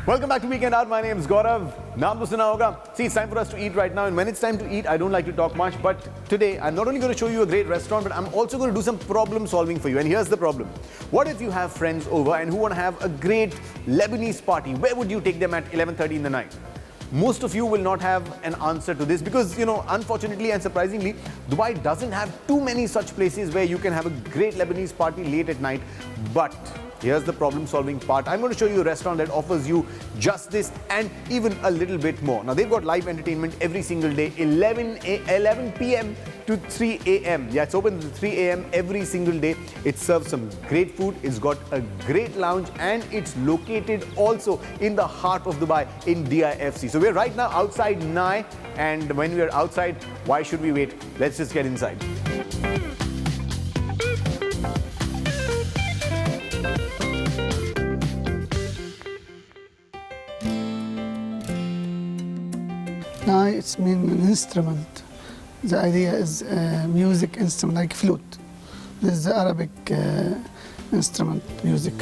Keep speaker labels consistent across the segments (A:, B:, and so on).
A: Welcome back to Weekend Out. My name is Gaurav. Naam to suna hoga. See, it's time for us to eat right now. And when it's time to eat, I don't like to talk much. But today, I'm not only going to show you a great restaurant, but I'm also going to do some problem solving for you. And here's the problem. What if you have friends over and who want to have a great Lebanese party? Where would you take them at 11:30 in the night? Most of you will not have an answer to this because, unfortunately and surprisingly, Dubai doesn't have too many such places where you can have a great Lebanese party late at night. But here's the problem-solving part. I'm going to show you a restaurant that offers you just this and even a little bit more. Now, they've got live entertainment every single day, 11 p.m. to 3 a.m. Yeah, it's open to 3 a.m. every single day. It serves some great food. It's got a great lounge and it's located also in the heart of Dubai in DIFC. So we're right now outside Nai, and when we're outside, why should we wait? Let's just get inside.
B: Nai, it's mean an instrument. The idea is a music instrument like flute. This is the Arabic instrument music.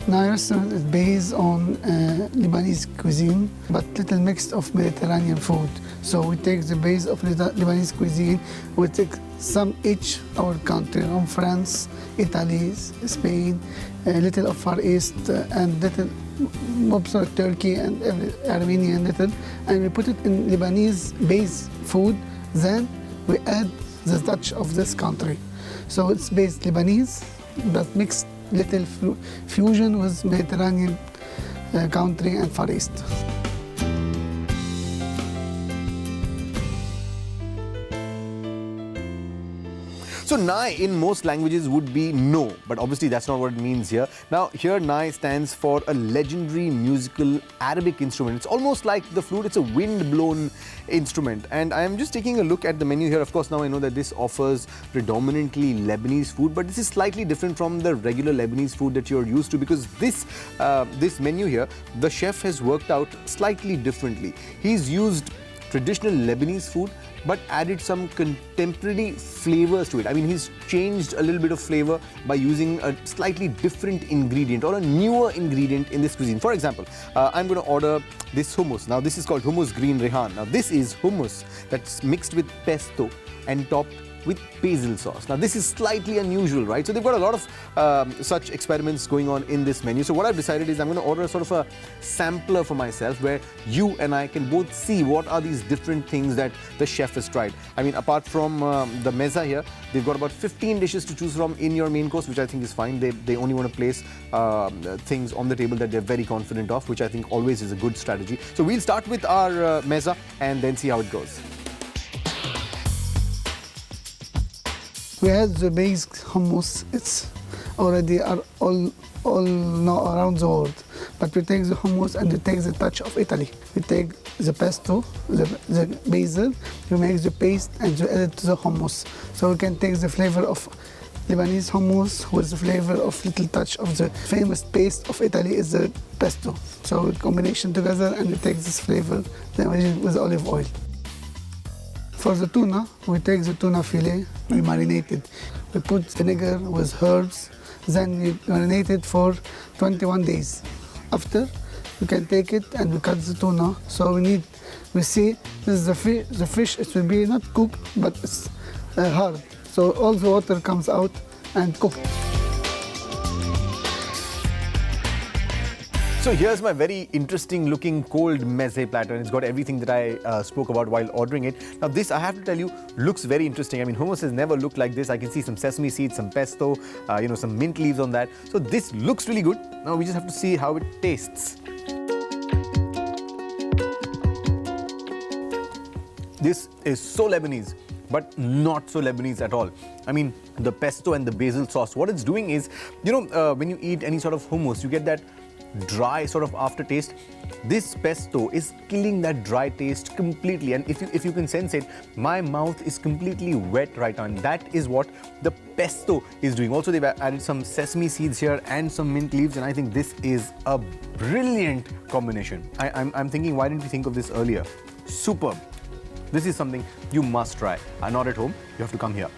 B: Nai restaurant is based on Lebanese cuisine, but little mix of Mediterranean food. So we take the base of Lebanese cuisine, we take some each our country, from France, Italy, Spain, a little of Far East, and little mobs of Turkey and Armenian little, and we put it in Lebanese base food. Then we add the touch of this country. So it's based Lebanese, but mixed little fusion with Mediterranean country and Far East.
A: So Nai in most languages would be no, but obviously that's not what it means here. Now here Nai stands for a legendary musical Arabic instrument. It's almost like the flute, it's a wind-blown instrument. And I am just taking a look at the menu here. Of course, now I know that this offers predominantly Lebanese food, but this is slightly different from the regular Lebanese food that you're used to, because this menu here, the chef has worked out slightly differently. He's used traditional Lebanese food but added some contemporary flavors to it. I mean, he's changed a little bit of flavor by using a slightly different ingredient or a newer ingredient in this cuisine. For example, I'm going to order this hummus. Now, this is called hummus green rehan. Now, this is hummus that's mixed with pesto and topped with basil sauce. Now, this is slightly unusual, right? So they've got a lot of such experiments going on in this menu. So what I've decided is I'm going to order a sort of a sampler for myself where you and I can both see what are these different things that the chef has tried. I mean, apart from the meza here, they've got about 15 dishes to choose from in your main course, which I think is fine. They only want to place things on the table that they're very confident of, which I think always is a good strategy. So we'll start with our meza and then see how it goes.
B: We had the base hummus. It's already all around the world. But we take the hummus and we take the touch of Italy. We take the pesto, the basil, we make the paste and we add it to the hummus. So we can take the flavor of Lebanese hummus with the flavor of little touch of the famous paste of Italy is the pesto. So combination together and we take this flavor then with olive oil. For the tuna, we take the tuna fillet, we marinate it. We put vinegar with herbs, then we marinate it for 21 days. After, we can take it and we cut the tuna. So we see this is the fish, it will be not cooked, but it's hard. So all the water comes out and cooked.
A: So here's my very interesting looking cold meze platter, and it's got everything that I spoke about while ordering it. Now this, I have to tell you, looks very interesting. I mean, hummus has never looked like this. I can see some sesame seeds, some pesto, some mint leaves on that. So this looks really good. Now we just have to see how it tastes. This is so Lebanese, but not so Lebanese at all. I mean, the pesto and the basil sauce, what it's doing is, when you eat any sort of hummus, you get that dry sort of aftertaste. This pesto is killing that dry taste completely, and if you can sense it, my mouth is completely wet right now, and that is what the pesto is doing. Also, they've added some sesame seeds here and some mint leaves, and I think this is a brilliant combination. I'm thinking, why didn't we think of this earlier? Superb. This is something you must try. Not at home, you have to come here.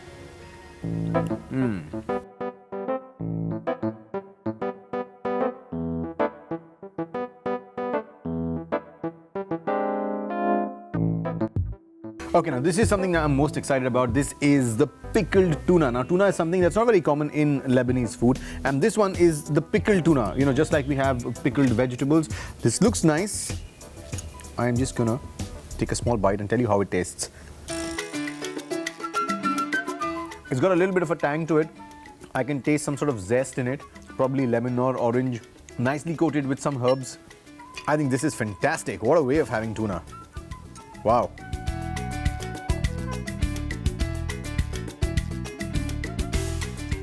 A: Okay, now this is something I'm most excited about. This is the pickled tuna. Now, tuna is something that's not very common in Lebanese food, and this one is the pickled tuna. You know, just like we have pickled vegetables. This looks nice. I'm just gonna take a small bite and tell you how it tastes. It's got a little bit of a tang to it. I can taste some sort of zest in it, probably lemon or orange, nicely coated with some herbs. I think this is fantastic. What a way of having tuna. Wow.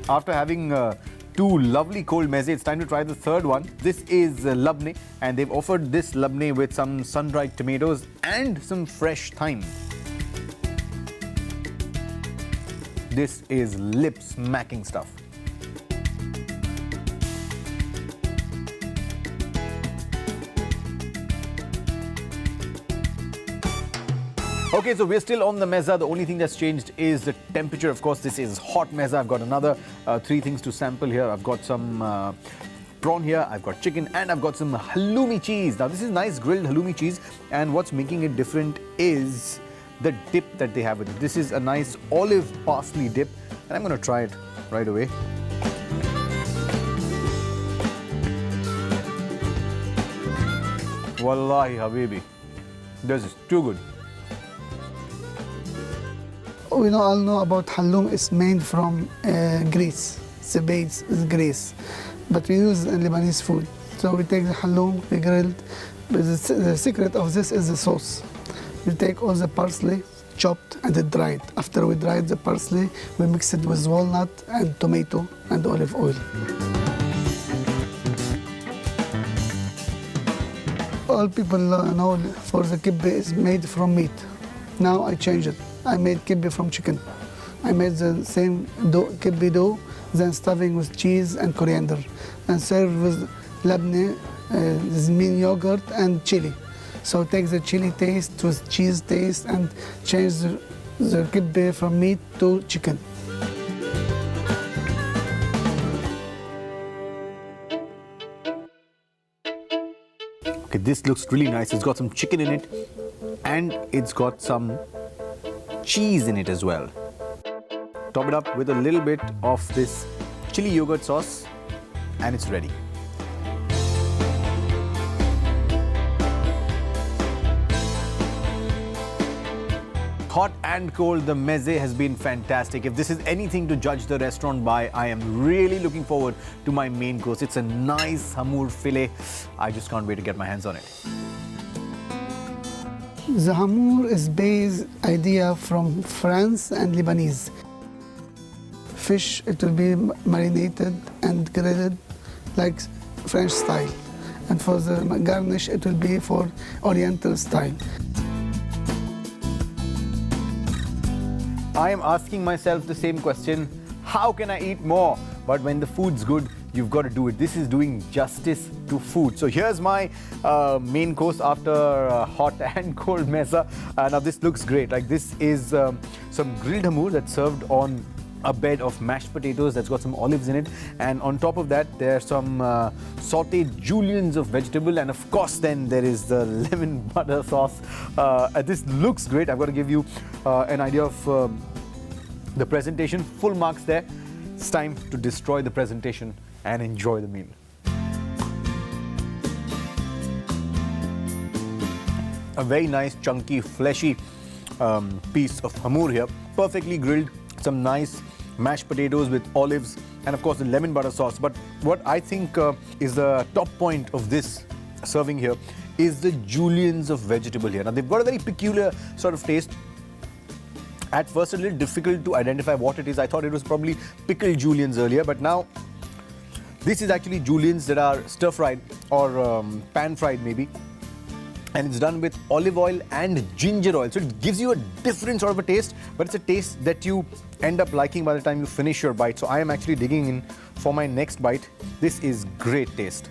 A: After having two lovely cold meze, it's time to try the third one. This is labne, and they've offered this labne with some sun-dried tomatoes and some fresh thyme. This is lip-smacking stuff. Okay, so we're still on the meza. The only thing that's changed is the temperature. Of course, this is hot meza. I've got another three things to sample here. I've got some prawn here, I've got chicken, and I've got some halloumi cheese. Now, this is nice grilled halloumi cheese, and what's making it different is the dip that they have with it. This is a nice olive parsley dip, and I'm going to try it right away. Wallahi, habibi. This is too good.
B: We all know about halloum is made from grease. It's a base is grease, but we use in Lebanese food. So we take the halloum, we grill. But the secret of this is the sauce. We take all the parsley, chopped and dried. After we dried the parsley, we mix it with walnut and tomato and olive oil. All people know for the kibbeh is made from meat. Now I change it. I made kibbeh from chicken. I made the same kibbeh dough, then stuffing with cheese and coriander, and serve with labne, zmin yogurt and chili. So take the chili taste with cheese taste and change the kibbeh from meat to chicken.
A: Okay, this looks really nice. It's got some chicken in it, and it's got some cheese in it as well. Top it up with a little bit of this chili yogurt sauce, and it's ready. Hot and cold, the meze has been fantastic. If this is anything to judge the restaurant by, I am really looking forward to my main course. It's a nice hamur fillet. I just can't wait to get my hands on it.
B: The hamur is based idea from France and Lebanese. Fish, it will be marinated and grilled like French style. And for the garnish, it will be for Oriental style.
A: I am asking myself the same question, how can I eat more? But when the food's good, you've got to do it. This is doing justice to food. So here's my main course after hot and cold meza. Now this looks great. Like this is some grilled hamur that's served on a bed of mashed potatoes that's got some olives in it, and on top of that there's some sauteed juliennes of vegetable, and of course then there is the lemon butter sauce. This looks great. I've got to give you an idea of the presentation. Full marks there. It's time to destroy the presentation and enjoy the meal. A very nice chunky fleshy piece of hamur here, perfectly grilled. Some nice mashed potatoes with olives, and of course the lemon butter sauce. But what I think is the top point of this serving here is the juliennes of vegetable here. Now they've got a very peculiar sort of taste. At first a little difficult to identify what it is. I thought it was probably pickled juliennes earlier, but now this is actually juliennes that are stir fried or pan fried maybe. And it's done with olive oil and ginger oil. So it gives you a different sort of a taste, but it's a taste that you end up liking by the time you finish your bite. So I am actually digging in for my next bite. This is great taste.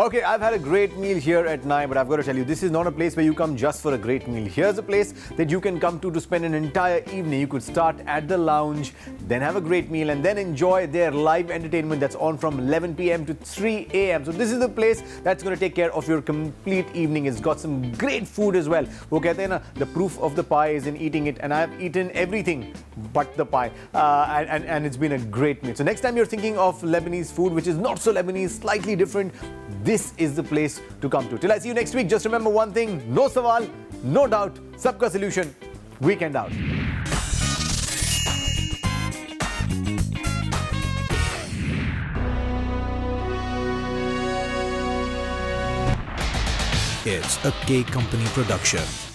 A: Okay, I've had a great meal here at Nai, but I've got to tell you, this is not a place where you come just for a great meal. Here's a place that you can come to spend an entire evening. You could start at the lounge, then have a great meal, and then enjoy their live entertainment that's on from 11 p.m. to 3 a.m. So this is the place that's going to take care of your complete evening. It's got some great food as well. वो कहते हैं ना, the proof of the pie is in eating it, and I've eaten everything but the pie, and it's been a great meal. So next time you're thinking of Lebanese food, which is not so Lebanese, slightly different, this is the place to come to. Till I see you next week, just remember one thing: no sawal, no doubt, sabka solution. Weekend out.
C: It's a K Company production.